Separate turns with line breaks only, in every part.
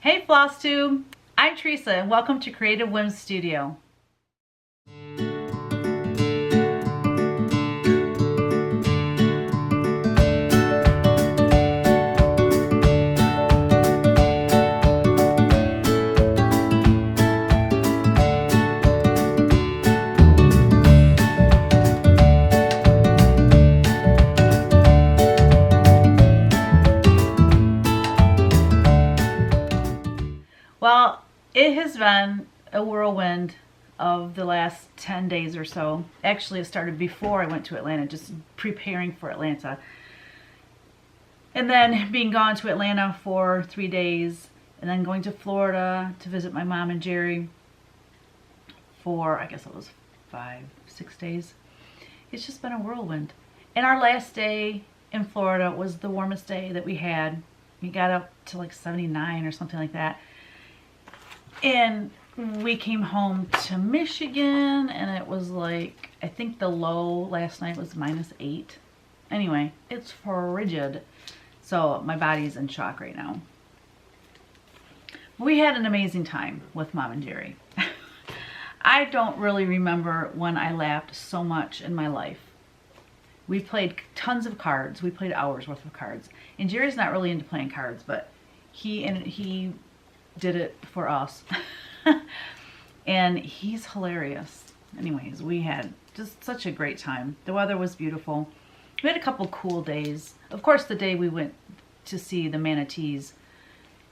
Hey Flosstube, I'm Teresa and welcome to Creative Whims Studio. Well, it has been a whirlwind of the last 10 days or so. Actually, it started before I went to Atlanta, just preparing for Atlanta. And then being gone to Atlanta for 3 days, and then going to Florida to visit my mom and Jerry for, I guess it was 5-6 days. It's just been a whirlwind. And our last day in Florida was the warmest day that we had. We got up to like 79 or something like that. And we came home to Michigan and it was like, I think the low last night was -8. Anyway, it's frigid. So my body's in shock right now. We had an amazing time with Mom and Jerry. I don't really remember when I laughed so much in my life. We played tons of cards. We played hours worth of cards. And Jerry's not really into playing cards, but he did it for us. And he's hilarious. Anyways, we had just such a great time. The weather was beautiful. We had a couple cool days. Of course, the day we went to see the manatees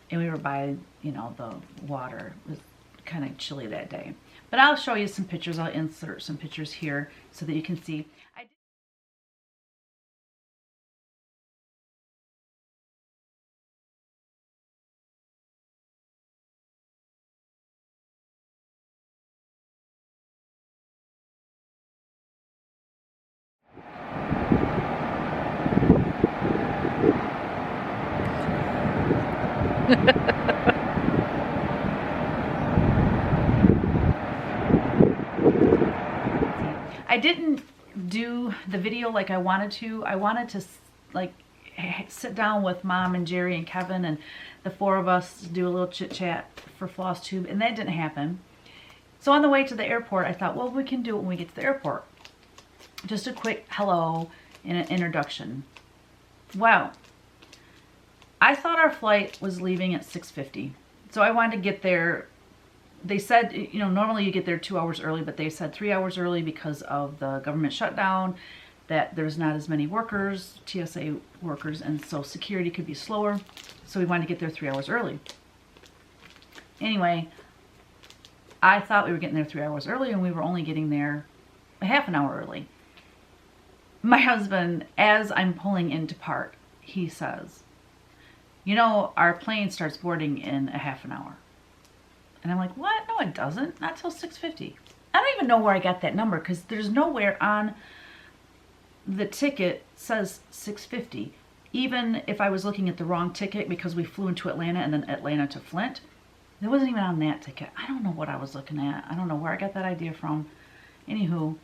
and we were by, you know, the water, it was kind of chilly that day. But I'll show you some pictures. I'll insert some pictures here so that you can see. I didn't do the video like I wanted to. I wanted to like sit down with Mom and Jerry and Kevin and the four of us do a little chit chat for Flosstube, and that didn't happen. So on the way to the airport, I thought, well, we can do it when we get to the airport. Just a quick hello and an introduction. Wow. I thought our flight was leaving at 6:50. So I wanted to get there. They said, you know, normally you get there 2 hours early, but they said 3 hours early because of the government shutdown, that there's not as many workers, TSA workers, and so security could be slower. So we wanted to get there 3 hours early. Anyway, I thought we were getting there 3 hours early and we were only getting there a half an hour early. My husband, as I'm pulling into park, he says, you know, our plane starts boarding in a half an hour. And I'm like, what? No, it doesn't. Not till 6:50. I don't even know where I got that number because there's nowhere on the ticket says 6:50. Even if I was looking at the wrong ticket because we flew into Atlanta and then Atlanta to Flint, it wasn't even on that ticket. I don't know what I was looking at. I don't know where I got that idea from. Anywho,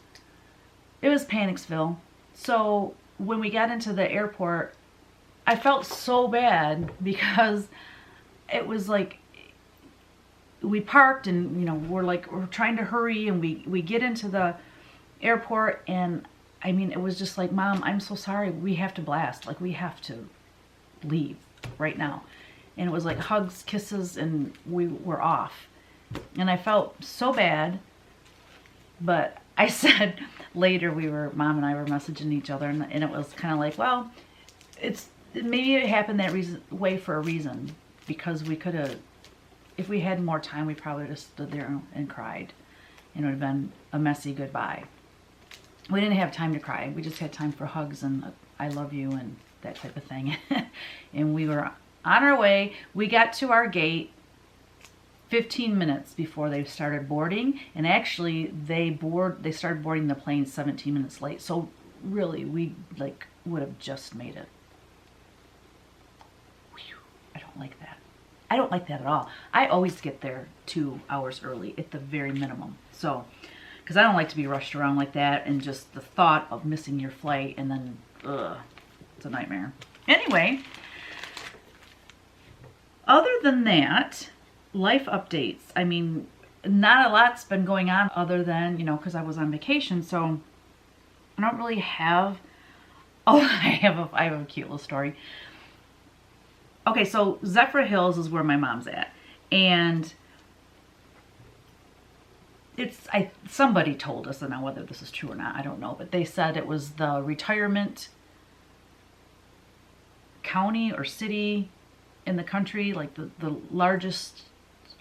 it was Panicsville. So when we got into the airport, I felt so bad because it was like, we parked and, you know, we're trying to hurry and we get into the airport and I mean, it was just like, Mom, I'm so sorry. We have to blast. Like, we have to leave right now. And it was like hugs, kisses, and we were off. And I felt so bad. But I said later, Mom and I were messaging each other and it was kind of like, well, maybe it happened that way for a reason, because we could have, if we had more time, we probably would have stood there and cried. And it would have been a messy goodbye. We didn't have time to cry. We just had time for hugs and I love you and that type of thing. And we were on our way. We got to our gate 15 minutes before they started boarding. And actually, they started boarding the plane 17 minutes late. So really, we like would have just made it. Whew, I don't like that. I don't like that at all. I always get there 2 hours early at the very minimum. So, because I don't like to be rushed around like that, and just the thought of missing your flight and then, ugh, it's a nightmare. Anyway, Other than that, life updates. I mean, not a lot's been going on other than, you know, because I was on vacation, so I don't really have. Oh, I have a cute little story. Okay, so Zephyr Hills is where my mom's at, and somebody told us, and now whether this is true or not, I don't know, but they said it was the retirement county or city in the country, like the largest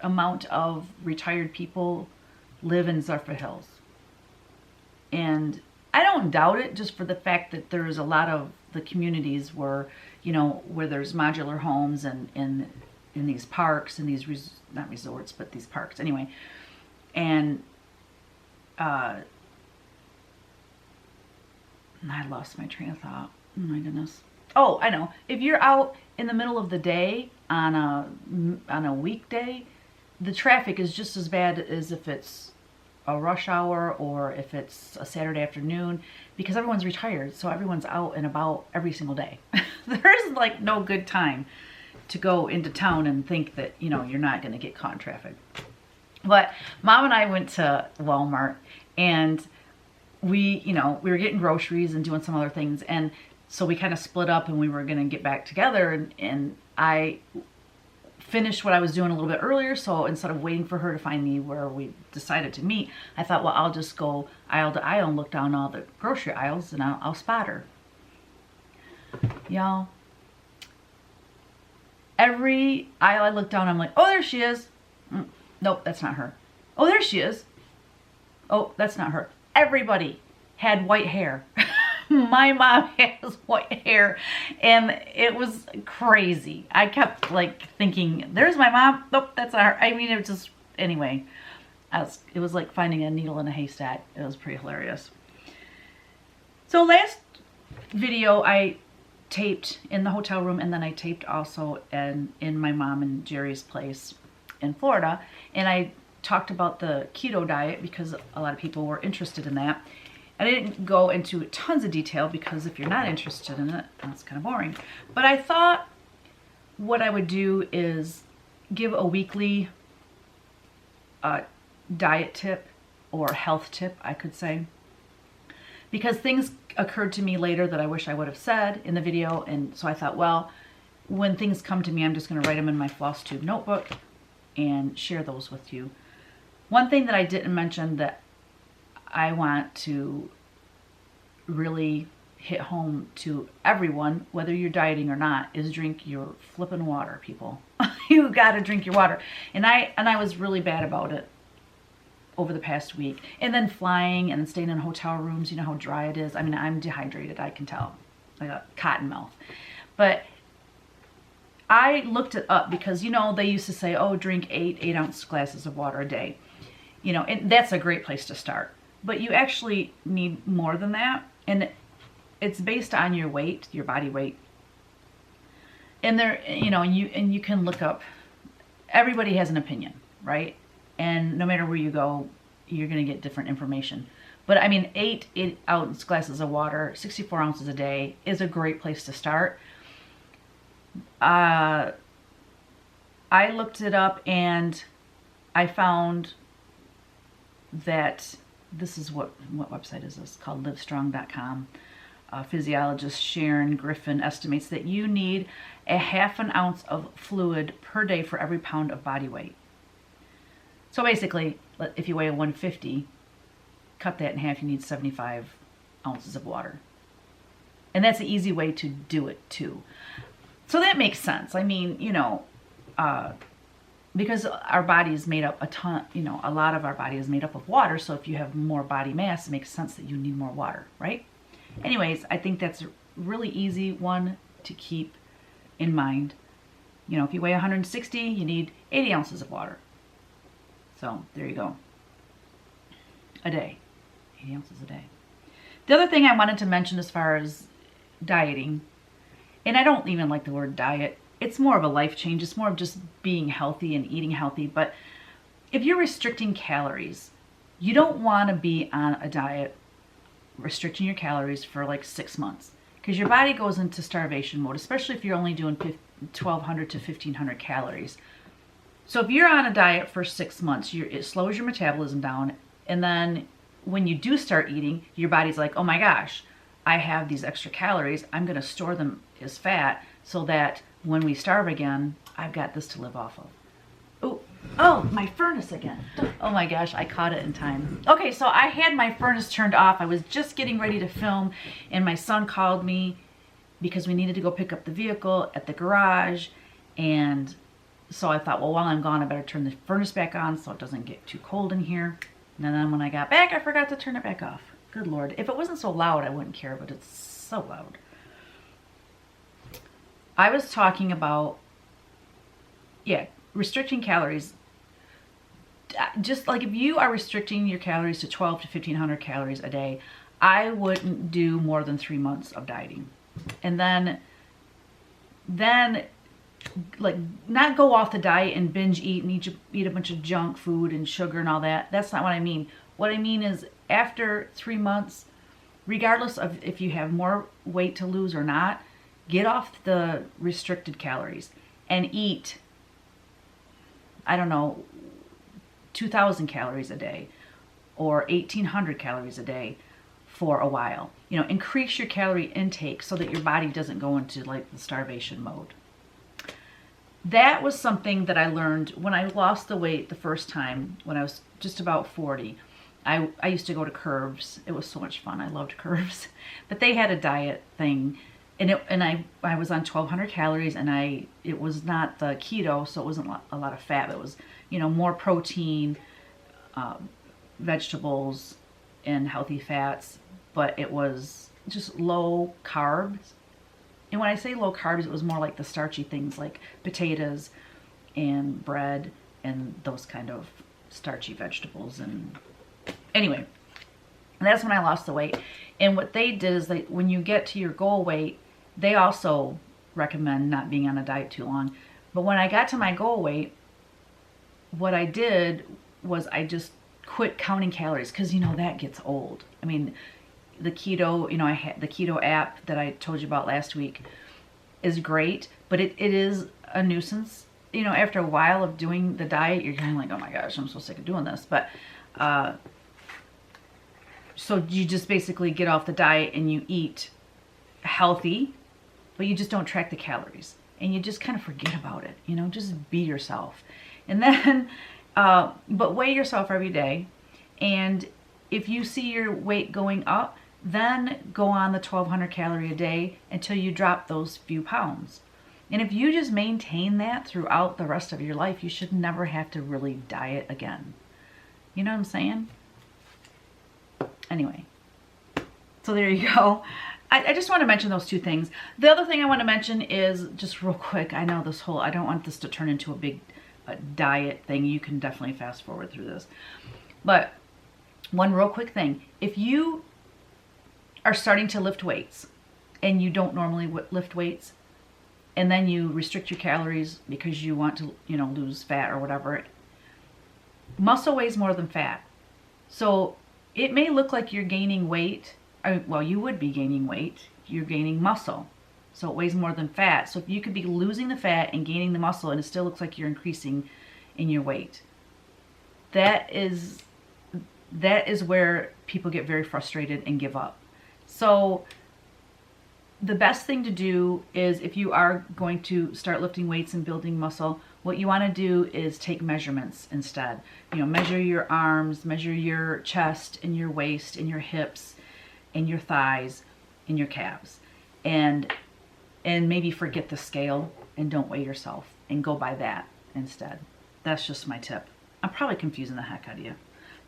amount of retired people live in Zephyr Hills. And I don't doubt it, just for the fact that there's a lot of the communities where, you know, where there's modular homes and in these parks and these, not resorts, but these parks anyway. And I lost my train of thought. Oh my goodness. Oh, I know. If you're out in the middle of the day on a weekday, the traffic is just as bad as if it's a rush hour or if it's a Saturday afternoon, because everyone's retired, so everyone's out and about every single day. There's like no good time to go into town and think that, you know, you're not going to get caught in traffic. But Mom and I went to Walmart, and we were getting groceries and doing some other things, and so we kind of split up and we were going to get back together, and I finished what I was doing a little bit earlier, so instead of waiting for her to find me where we decided to meet, I thought, well, I'll just go aisle to aisle and look down all the grocery aisles, and I'll spot her. Y'all, every aisle I look down, I'm like, oh, there she is. Nope, that's not her. Oh, there she is. Oh, that's not her. Everybody had white hair. My mom has white hair, and it was crazy. I kept like thinking, there's my mom. Nope, that's not her. I mean, it just, anyway, it was like finding a needle in a haystack. It was pretty hilarious. So last video I taped in the hotel room, and then I taped also in my mom and Jerry's place in Florida, and I talked about the keto diet because a lot of people were interested in that. I didn't go into tons of detail because if you're not interested in it, that's kind of boring. But I thought what I would do is give a weekly diet tip or health tip, I could say. Because things occurred to me later that I wish I would have said in the video. And so I thought, well, when things come to me, I'm just going to write them in my Flosstube notebook and share those with you. One thing that I didn't mention that I want to really hit home to everyone, whether you're dieting or not, is drink your flippin' water, people. You gotta drink your water. And I was really bad about it over the past week. And then flying and staying in hotel rooms, you know how dry it is. I mean, I'm dehydrated, I can tell. I got cotton mouth. But I looked it up because, you know, they used to say, oh, drink 8-ounce glasses of water a day. You know, and that's a great place to start. But you actually need more than that, and it's based on your weight, your body weight. And there, you know, and you can look up. Everybody has an opinion, right? And no matter where you go, you're going to get different information. But I mean, 8-ounce glasses of water, 64 ounces a day is a great place to start. I looked it up and I found that this is what website is this? Called livestrong.com. Physiologist Sharon Griffin estimates that you need a ½ an ounce of fluid per day for every pound of body weight. So basically, if you weigh 150, cut that in half, you need 75 ounces of water. And that's an easy way to do it too. So that makes sense. I mean, you know, because our body is made up a lot of our body is made up of water. So if you have more body mass, it makes sense that you need more water, right? Anyways, I think that's a really easy one to keep in mind. You know, if you weigh 160, you need 80 ounces of water. So there you go. A day. 80 ounces a day. The other thing I wanted to mention as far as dieting, and I don't even like the word diet. It's more of a life change. It's more of just being healthy and eating healthy. But if you're restricting calories, you don't want to be on a diet restricting your calories for like 6 months. because your body goes into starvation mode, especially if you're only doing 1,200 to 1,500 calories. So if you're on a diet for 6 months, it slows your metabolism down. And then when you do start eating, your body's like, oh my gosh, I have these extra calories. I'm going to store them as fat so that when we starve again, I've got this to live off of. Oh, my furnace again. Oh my gosh, I caught it in time. Okay, so I had my furnace turned off. I was just getting ready to film, and my son called me because we needed to go pick up the vehicle at the garage. And so I thought, well, while I'm gone, I better turn the furnace back on so it doesn't get too cold in here. And then when I got back, I forgot to turn it back off. Good Lord. If it wasn't so loud, I wouldn't care, but it's so loud. I was talking about, restricting calories. Just like if you are restricting your calories to 12 to 1,500 calories a day, I wouldn't do more than 3 months of dieting. And then like not go off the diet and binge eat and eat a bunch of junk food and sugar and all that. That's not what I mean. What I mean is after 3 months, regardless of if you have more weight to lose or not, get off the restricted calories and eat, I don't know, 2,000 calories a day or 1,800 calories a day for a while. You know, increase your calorie intake so that your body doesn't go into like the starvation mode. That was something that I learned when I lost the weight the first time when I was just about 40. I used to go to Curves. It was so much fun. I loved Curves. But they had a diet thing, and I was on 1,200 calories, and it was not the keto, so it wasn't a lot of fat. It was, you know, more protein, vegetables, and healthy fats, but it was just low carbs. And when I say low carbs, it was more like the starchy things like potatoes and bread and those kind of starchy vegetables. And anyway, that's when I lost the weight. And what they did is when you get to your goal weight, they also recommend not being on a diet too long. But when I got to my goal weight, what I did was I just quit counting calories, because, you know, that gets old. I mean, the keto, you know, I had the Keto app that I told you about last week is great, but it is a nuisance. You know, after a while of doing the diet, you're kind of like, oh my gosh, I'm so sick of doing this. But so you just basically get off the diet and you eat healthy, but you just don't track the calories, and you just kind of forget about it. You know, just be yourself. And then but weigh yourself every day, and if you see your weight going up, then go on the 1,200 calorie a day until you drop those few pounds. And if you just maintain that throughout the rest of your life, you should never have to really diet again. You know what I'm saying? Anyway, so there you go. I just want to mention those two things. The other thing I want to mention is, just real quick, I know I don't want this to turn into a big diet thing. You can definitely fast forward through this. But one real quick thing, if you are starting to lift weights and you don't normally lift weights, and then you restrict your calories because you want to, you know, lose fat or whatever, muscle weighs more than fat. So it may look like you're gaining weight. Well, you would be gaining weight. You're gaining muscle. So it weighs more than fat. So if you could be losing the fat and gaining the muscle, and it still looks like you're increasing in your weight, that is where people get very frustrated and give up. So the best thing to do is, if you are going to start lifting weights and building muscle, what you want to do is take measurements instead. You know, measure your arms, measure your chest and your waist and your hips and your thighs and your calves, and maybe forget the scale and don't weigh yourself and go by that instead. That's just my tip. I'm probably confusing the heck out of you.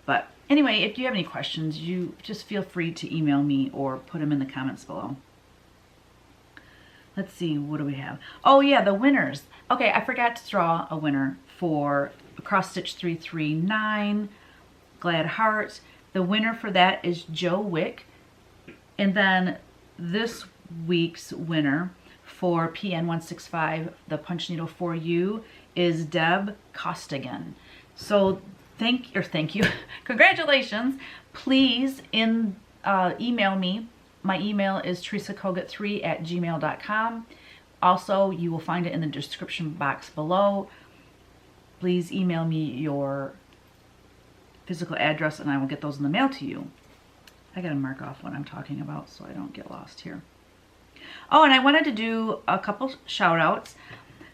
But anyway, if you have any questions, you just feel free to email me or put them in the comments below. Let's see, what do we have? Oh yeah, the winners. Okay, I forgot to draw a winner for Cross Stitch 339 Glad Heart. The winner for that is Joe Wick. And then this week's winner for PN165, the punch needle for you, is Deb Costigan. So thank you. Congratulations. Please email me My email is teresakogut3@gmail.com. Also, you will find it in the description box below. Please email me your physical address and I will get those in the mail to you. I gotta mark off what I'm talking about so I don't get lost here. Oh, and I wanted to do a couple shout outs.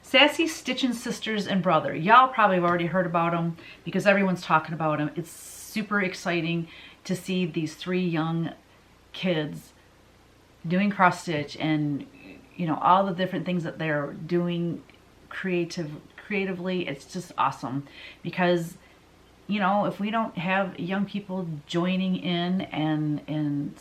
Sassy, Stitchin sisters and brother. Y'all probably have already heard about them because everyone's talking about them. It's super exciting to see these 3 young kids doing cross stitch and, you know, all the different things that they're doing creatively. It's just awesome because, you know, if we don't have young people joining in and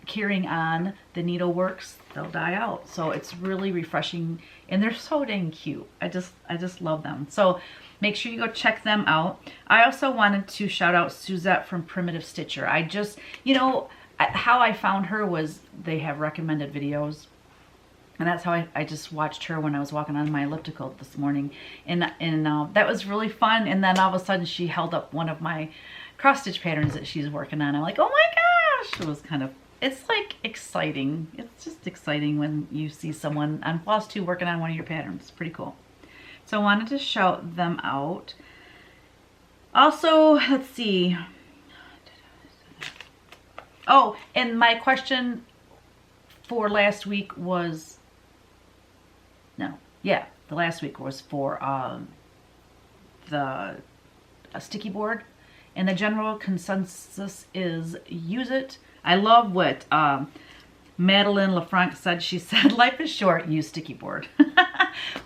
carrying on the needleworks, they'll die out. So it's really refreshing and they're so dang cute. I just love them. So make sure you go check them out. I also wanted to shout out Suzette from Primitive Stitcher. I just, you know, how I found her was they have recommended videos. And that's how I just watched her when I was walking on my elliptical this morning. And that was really fun. And then all of a sudden she held up one of my cross stitch patterns that she's working on. I'm like, oh my gosh. It was kind of, it's like exciting. It's just exciting when you see someone on Flosstube working on one of your patterns. It's pretty cool. So I wanted to shout them out. Also, let's see. Oh, and my question for last week was, the last week was for the sticky board. And the general consensus is use it. I love what Madeline LaFranc said. She said, life is short, use sticky board.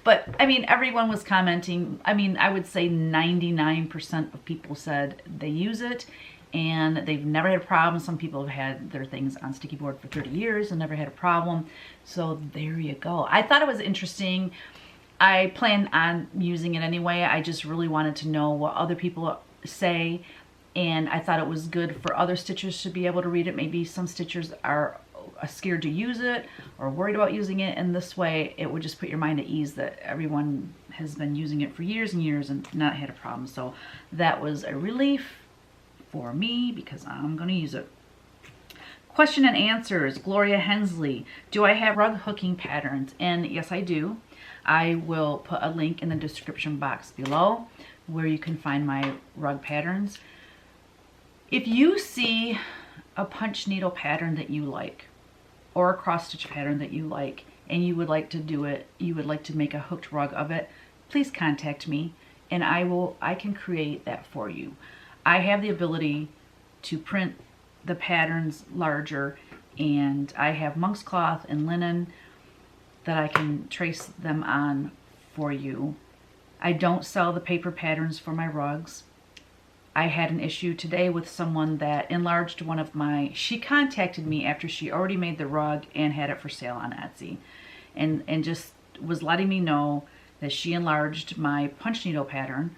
But, I mean, everyone was commenting. I mean, I would say 99% of people said they use it. And they've never had a problem. Some people have had their things on sticky board for 30 years and never had a problem. So there you go. I thought it was interesting. I plan on using it anyway. I just really wanted to know what other people say. And I thought it was good for other stitchers to be able to read it. Maybe some stitchers are scared to use it or worried about using it. And this way, it would just put your mind at ease that everyone has been using it for years and years and not had a problem. So that was a relief for me because I'm going to use it. Question and answers. Gloria Hensley. Do I have rug hooking patterns? And yes, I do. I will put a link in the description box below where you can find my rug patterns. If you see a punch needle pattern that you like or a cross stitch pattern that you like and you would like to do it, you would like to make a hooked rug of it, please contact me and I can create that for you. I have the ability to print the patterns larger and I have monk's cloth and linen that I can trace them on for you. I don't sell the paper patterns for my rugs. I had an issue today with someone that enlarged one of my, she contacted me after she already made the rug and had it for sale on Etsy and just was letting me know that she enlarged my punch needle pattern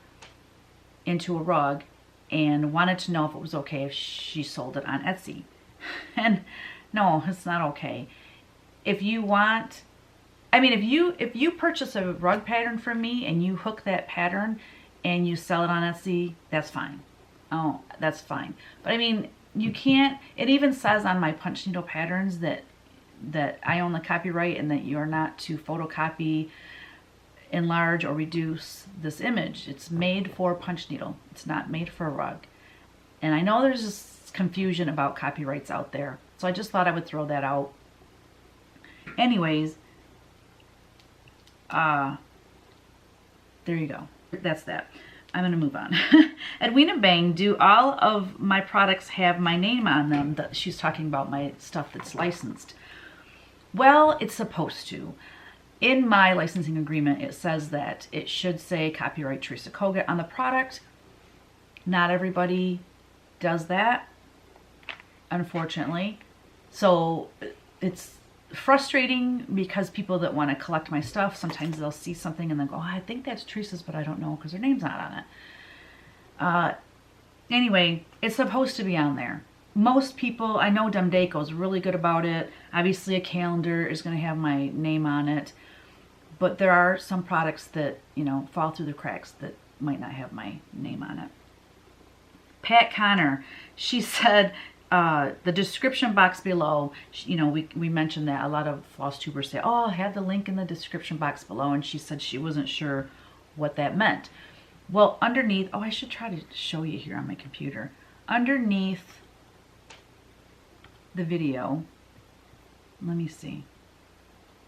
into a rug and wanted to know if it was okay if she sold it on Etsy. And no, it's not okay. If you want, I mean, if you purchase a rug pattern from me and you hook that pattern and you sell it on Etsy, that's fine. Oh, that's fine. But I mean, you can't, it even says on my punch needle patterns that I own the copyright and that you're not to photocopy, enlarge or reduce this image. It's made for punch needle. It's not made for a rug. And I know there's this confusion about copyrights out there. So I just thought I would throw that out. Anyways, there you go. That's that. I'm going to move on. Edwina Bang, do all of my products have my name on them? She's talking about my stuff that's licensed. Well, it's supposed to. In my licensing agreement, it says that it should say copyright Teresa Kogut on the product. Not everybody does that, unfortunately. So it's frustrating because people that want to collect my stuff, sometimes they'll see something and they'll go, oh, I think that's Teresa's, but I don't know because her name's not on it. Anyway, it's supposed to be on there. Most people, I know Demdeco's really good about it. Obviously a calendar is going to have my name on it. But there are some products that, you know, fall through the cracks that might not have my name on it. Pat Connor, she said, the description box below, you know, we mentioned that a lot of floss tubers say, oh, I have the link in the description box below, and she said she wasn't sure what that meant. Well, underneath, oh, I should try to show you here on my computer. Underneath the video, let me see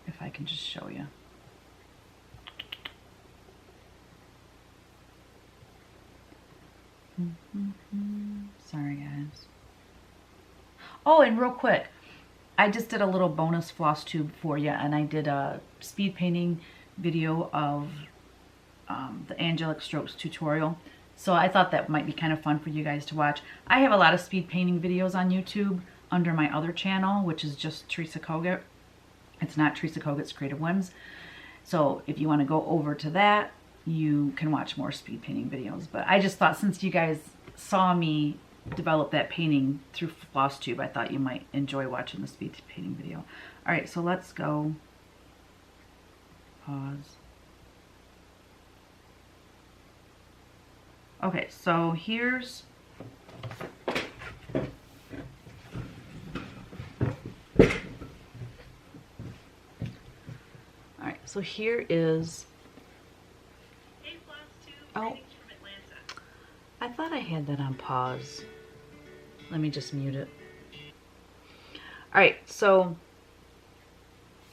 if I can just show you. Sorry, guys. Oh, and real quick, I just did a little bonus floss tube for you, and I did a speed painting video of the Angelic Strokes tutorial. So I thought that might be kind of fun for you guys to watch. I have a lot of speed painting videos on YouTube under my other channel, which is just Teresa Kogut. It's not Teresa Kogut's Creative Whims. So if you want to go over to that, you can watch more speed painting videos. But I just thought, since you guys saw me develop that painting through Flosstube, I thought you might enjoy watching the speed painting video. All right, so let's go. Pause. Okay, so here's so here is,
hey, Flosstube,
oh,
greetings from Atlanta.
I thought I had that on pause. Let me just mute it. All right, so,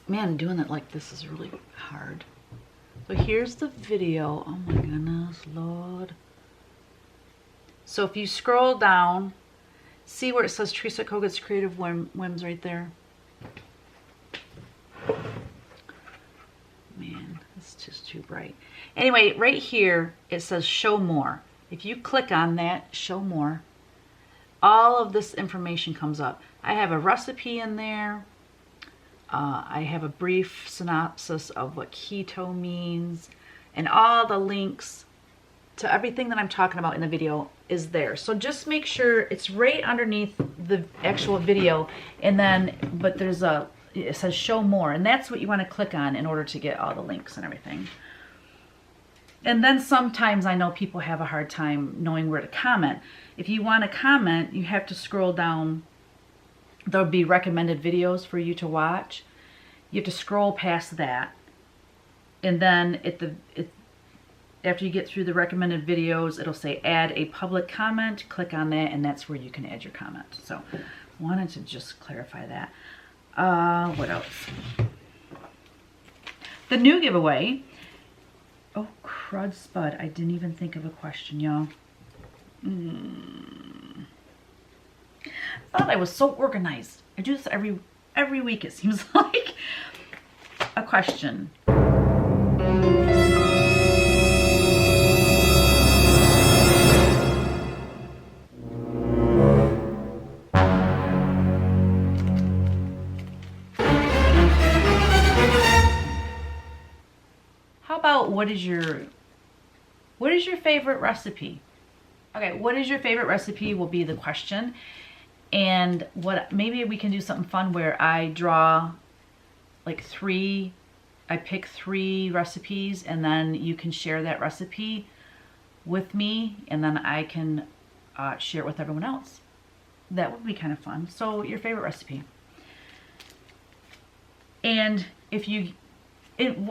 man, doing it like this is really hard. So here's the video. Oh my goodness, Lord. So if you scroll down, see where it says Teresa Kogut's Creative Whims right there? Man, it's just too bright. Anyway, right here, it says show more. If you click on that, show more, all of this information comes up. I have a recipe in there. I have a brief synopsis of what keto means, and all the links to everything that I'm talking about in the video is there. So just make sure it's right underneath the actual video, and then, but there's a, it says show more, and that's what you want to click on in order to get all the links and everything. And then sometimes I know people have a hard time knowing where to comment. If you want to comment, you have to scroll down. There'll be recommended videos for you to watch. You have to scroll past that, and then after you get through the recommended videos, it'll say add a public comment. Click on that, and that's where you can add your comment. So wanted to just clarify that. What else? The new giveaway. Oh, crud spud. I didn't even think of a question, y'all. I thought I was so organized. I do this every week, it seems like. A question. How about what is your favorite recipe? Okay, what is your favorite recipe will be the question. And what, maybe we can do something fun where I draw like I pick 3 recipes, and then you can share that recipe with me, and then I can share it with everyone else. That would be kind of fun. So your favorite recipe. And if you,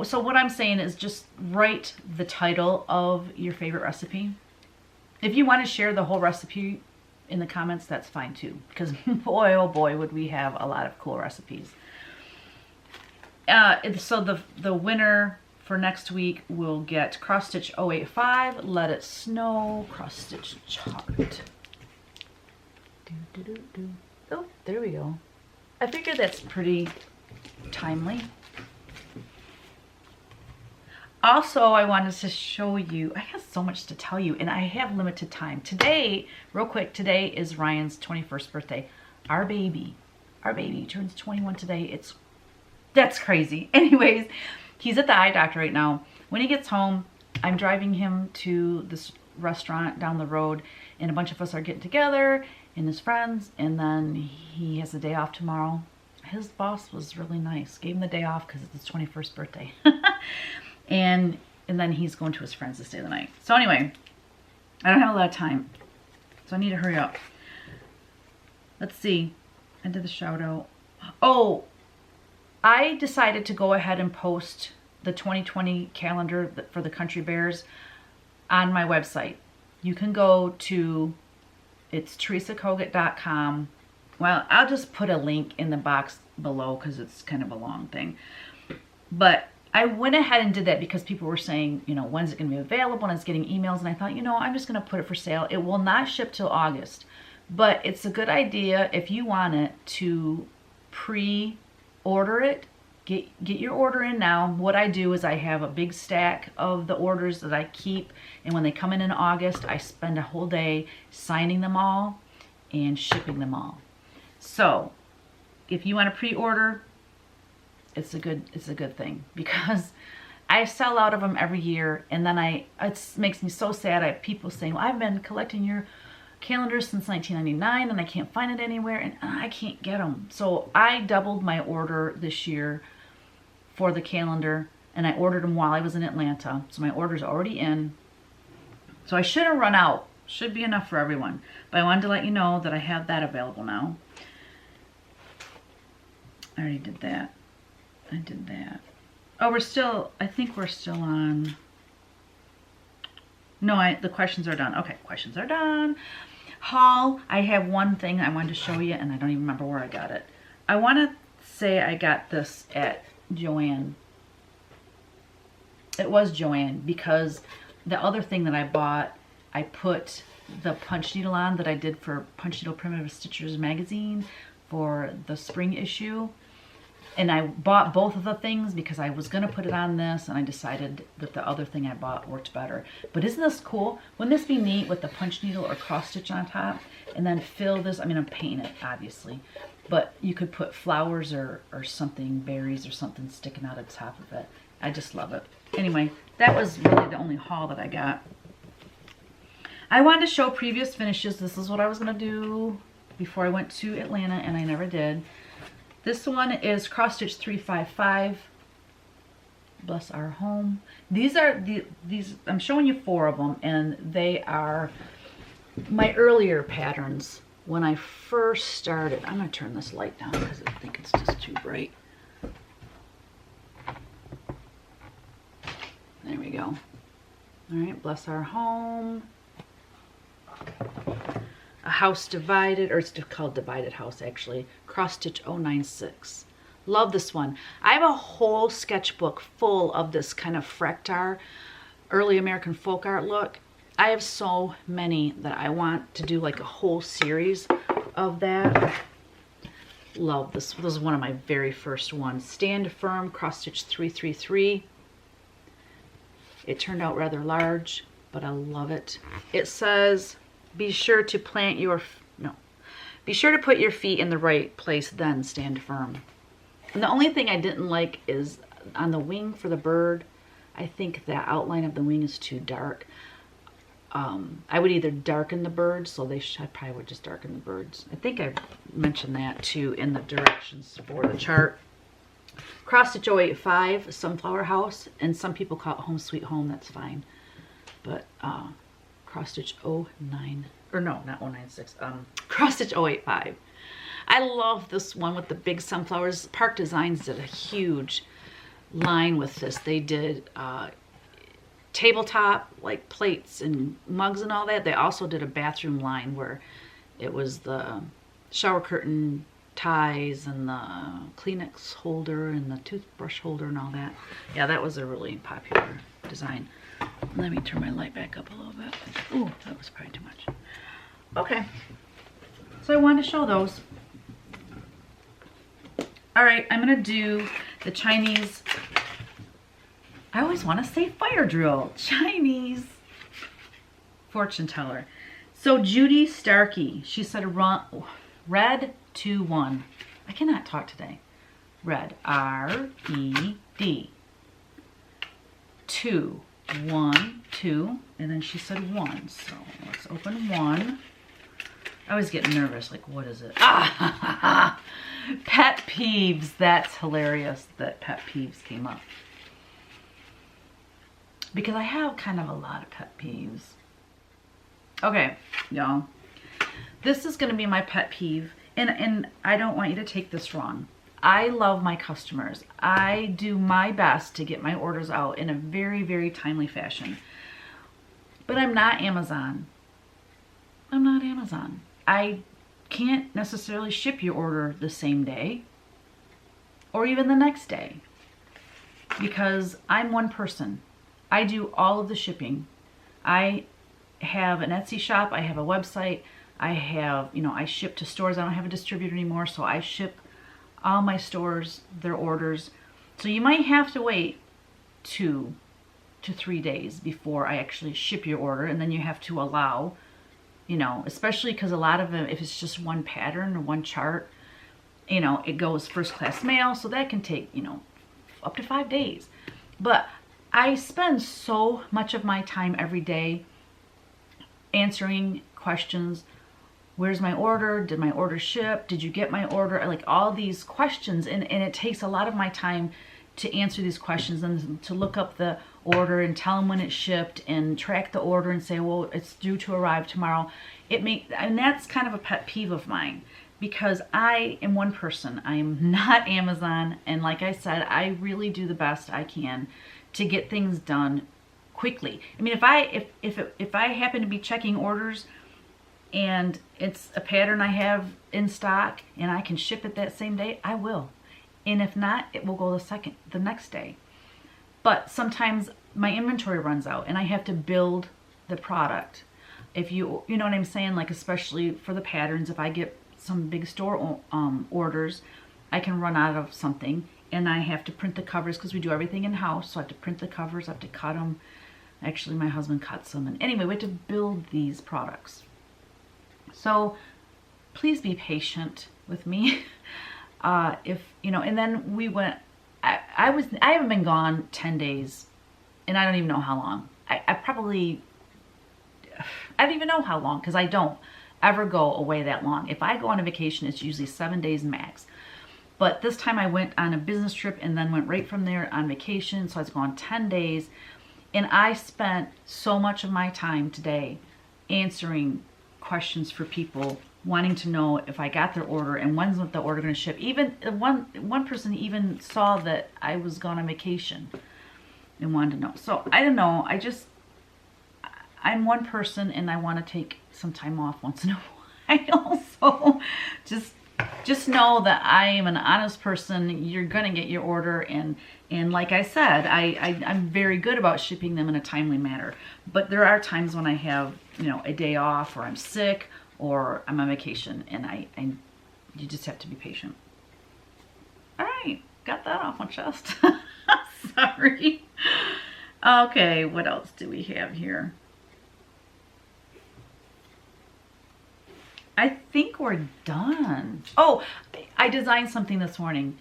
so what I'm saying is just write the title of your favorite recipe. If you want to share the whole recipe in the comments, that's fine too, because boy, oh boy, would we have a lot of cool recipes. So the winner for next week will get Cross Stitch 085, Let It Snow, Cross Stitch Chart. Oh, there we go. I figured that's pretty timely. Also, I wanted to show you, I have so much to tell you, and I have limited time. Today, real quick, today is Ryan's 21st birthday. Our baby turns 21 today. That's crazy. Anyways, he's at the eye doctor right now. When he gets home, I'm driving him to this restaurant down the road, and a bunch of us are getting together, and his friends, and then he has a day off tomorrow. His boss was really nice. Gave him the day off because it's his 21st birthday. And then he's going to his friends to stay the night. So anyway, I don't have a lot of time, so I need to hurry up. Let's see. I did the shout out. Oh, I decided to go ahead and post the 2020 calendar for the Country Bears on my website. You can go to, it's teresakogut.com. Well, I'll just put a link in the box below because it's kind of a long thing. But I went ahead and did that because people were saying, you know, when's it going to be available? And I was getting emails, and I thought, you know, I'm just going to put it for sale. It will not ship till August, but it's a good idea if you want it to pre-order it. Get your order in now. What I do is I have a big stack of the orders that I keep, and when they come in August, I spend a whole day signing them all and shipping them all. So if you want to pre-order, it's a good thing, because I sell out of them every year, and then it makes me so sad. I have people saying, well, I've been collecting your calendars since 1999 and I can't find it anywhere, and I can't get them. So I doubled my order this year for the calendar, and I ordered them while I was in Atlanta. So my order's already in. So I shouldn't run out. Should be enough for everyone. But I wanted to let you know that I have that available now. I already did that. I did that. Oh, I think we're still on. No, the questions are done. Okay, questions are done. Haul, I have one thing I wanted to show you, and I don't even remember where I got it. I want to say I got this at Joann. It was Joann, because the other thing that I bought, I put the punch needle on that I did for Punch Needle Primitive Stitchers magazine for the spring issue. And I bought both of the things because I was going to put it on this, and I decided that the other thing I bought worked better. But isn't this cool? Wouldn't this be neat with the punch needle or cross stitch on top? And then fill this, I mean, I'm painting it, obviously. But you could put flowers or something, berries or something sticking out of the top of it. I just love it. Anyway, that was really the only haul that I got. I wanted to show previous finishes. This is what I was going to do before I went to Atlanta, and I never did. This one is Cross Stitch 355. Bless Our Home. These are these. I'm showing you 4 of them, and they are my earlier patterns when I first started. I'm gonna turn this light down because I think it's just too bright. There we go. All right, Bless Our Home. A House Divided, or it's called Divided House actually. Cross Stitch 096. Love this one. I have a whole sketchbook full of this kind of frectar, early American folk art look. I have so many that I want to do like a whole series of that. Love this. This is one of my very first ones. Stand Firm, Cross Stitch 333. It turned out rather large, but I love it. It says, be sure to put your feet in the right place, then stand firm. And the only thing I didn't like is on the wing for the bird. I think the outline of the wing is too dark. I would either darken the birds, so I probably would just darken the birds. I think I mentioned that too in the directions for the chart. Cross Stitch 085, Sunflower House, and some people call it Home Sweet Home. That's fine. But Cross Stitch 09, or no, not 096, Cross Stitch 085. I love this one with the big sunflowers. Park Designs did a huge line with this. They did tabletop, like plates and mugs and all that. They also did a bathroom line where it was the shower curtain ties and the Kleenex holder and the toothbrush holder and all that. Yeah, that was a really popular design. Let me turn my light back up a little bit. Ooh, that was probably too much. Okay, so I wanted to show those. All right, I'm gonna do the Chinese, I always wanna say fire drill, Chinese fortune teller. So Judy Starkey, she said red 2-1. I cannot talk today. Red, R-E-D. 2, 1, 2, and then she said 1. So let's open 1. I always get nervous, like what is it? Ah, pet peeves. That's hilarious that pet peeves came up. Because I have kind of a lot of pet peeves. Okay, y'all. This is going to be my pet peeve. And I don't want you to take this wrong. I love my customers. I do my best to get my orders out in a very, very timely fashion. But I'm not Amazon. I'm not Amazon. I can't necessarily ship your order the same day or even the next day because I'm one person. I do all of the shipping. I have an Etsy shop. I have a website. I have, I ship to stores. I don't have a distributor anymore, so I ship all my stores their orders. So you might have to wait 2 to 3 days before I actually ship your order, and then you have to allow, especially because a lot of them, if it's just one pattern or one chart, it goes first class mail, so that can take, up to 5 days. But I spend so much of my time every day answering questions. Where's my order? Did my order ship? Did you get my order? Like all these questions, and it takes a lot of my time to answer these questions and to look up the order and tell them when it shipped and track the order and say, well, it's due to arrive tomorrow. And that's kind of a pet peeve of mine because I am one person. I am not Amazon, and like I said, I really do the best I can to get things done quickly. I mean, if I happen to be checking orders and it's a pattern I have in stock and I can ship it that same day, I will. And if not, it will go the next day. But sometimes my inventory runs out and I have to build the product. If you know what I'm saying, like especially for the patterns, if I get some big store orders, I can run out of something and I have to print the covers because we do everything in house. So I have to print the covers, I have to cut them. Actually, my husband cuts them. And anyway, we have to build these products. So please be patient with me. And then we went, I haven't been gone 10 days and I don't even know how long. I don't even know how long because I don't ever go away that long. If I go on a vacation, it's usually 7 days max. But this time I went on a business trip and then went right from there on vacation. So I was gone 10 days and I spent so much of my time today answering questions for people wanting to know if I got their order and when's the order going to ship. Even one person even saw that I was gone on vacation and wanted to know. So I don't know. I'm one person and I want to take some time off once in a while. So just know that I am an honest person. You're going to get your order, and like I said, I'm very good about shipping them in a timely manner. But there are times when I have, a day off or I'm sick or I'm on vacation, and you just have to be patient. All right, got that off my chest. Sorry. Okay, what else do we have here? I think we're done. Oh, I designed something this morning.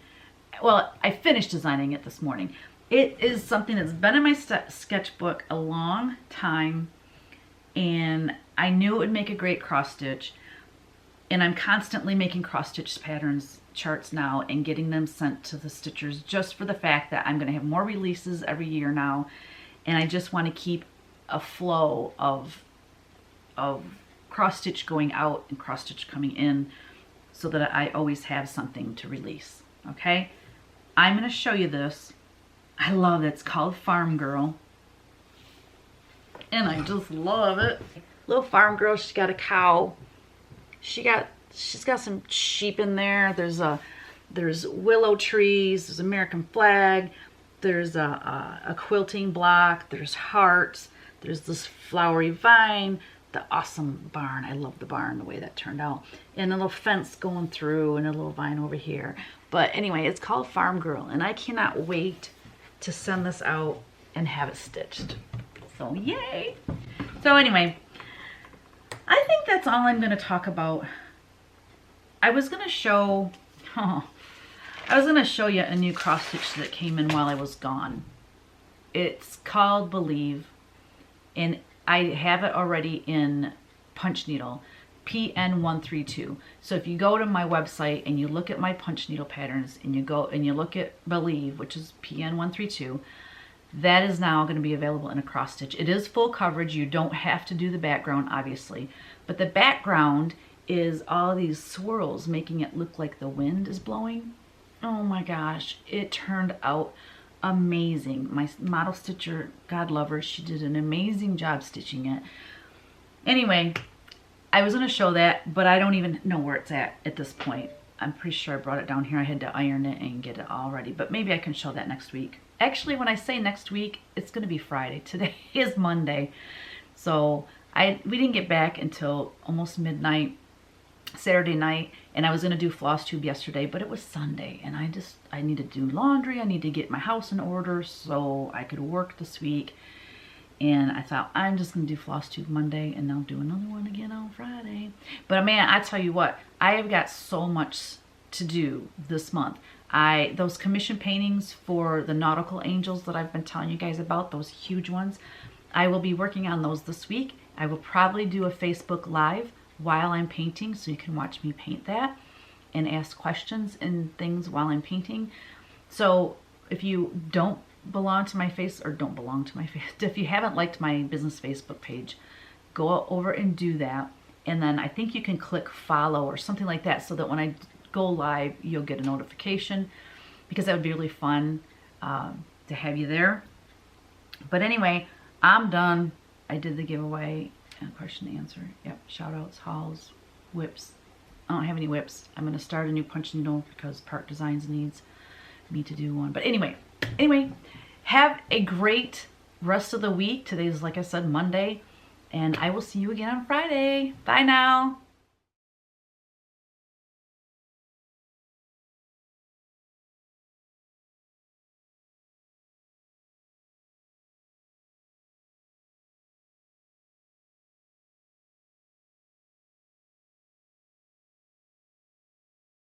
Well, I finished designing it this morning. It is something that's been in my sketchbook a long time, and I knew it would make a great cross stitch. And I'm constantly making cross stitch patterns charts now and getting them sent to the stitchers just for the fact that I'm going to have more releases every year now, and I just want to keep a flow of cross stitch going out and cross stitch coming in so that I always have something to release. Okay, I'm going to show you this. I love it. It's called Farm Girl, and I just love it. Little farm girl. She's got a cow. She's got some sheep in there. There's willow trees. There's American flag. There's a quilting block. There's hearts. There's this flowery vine. The awesome barn. I love the barn, the way that turned out. And a little fence going through and a little vine over here. But anyway, it's called Farm Girl, and I cannot wait to send this out and have it stitched. So yay! So anyway, I think that's all I'm going to talk about. I was going to show you a new cross stitch that came in while I was gone. It's called Believe, and I have it already in punch needle, PN132. So if you go to my website and you look at my punch needle patterns and you go and you look at Believe, which is PN132, that is now going to be available in a cross stitch. It is full coverage. You don't have to do the background, obviously, but the background is all these swirls making it look like the wind is blowing. Oh my gosh, it turned out amazing. My model stitcher, God love her, she did an amazing job stitching it. Anyway, I was going to show that, but I don't even know where it's at this point. I'm pretty sure I brought it down here. I had to iron it and get it all ready, but maybe I can show that next week. Actually, when I say next week, it's going to be Friday. Today is Monday. So we didn't get back until almost midnight Saturday night, and I was going to do Flosstube yesterday, but it was Sunday, and I need to do laundry. I need to get my house in order so I could work this week. And I thought, I'm just going to do Flosstube Monday, and I'll do another one again on Friday. But man, I tell you what, I have got so much to do this month. Those commission paintings for the nautical angels that I've been telling you guys about, those huge ones, I will be working on those this week. I will probably do a Facebook Live while I'm painting, so you can watch me paint that and ask questions and things while I'm painting. So if you don't belong to my if you haven't liked my business Facebook page, go over and do that. And then I think you can click follow or something like that, so that when I go live, you'll get a notification, because that would be really fun to have you there. But anyway, I'm done. I did the giveaway and question and answer. Yep, shout outs, hauls, whips. I don't have any whips. I'm going to start a new punch needle because Park Designs needs me to do one. But anyway, have a great rest of the week. Today's, like I said, Monday, and I will see you again on Friday. Bye now.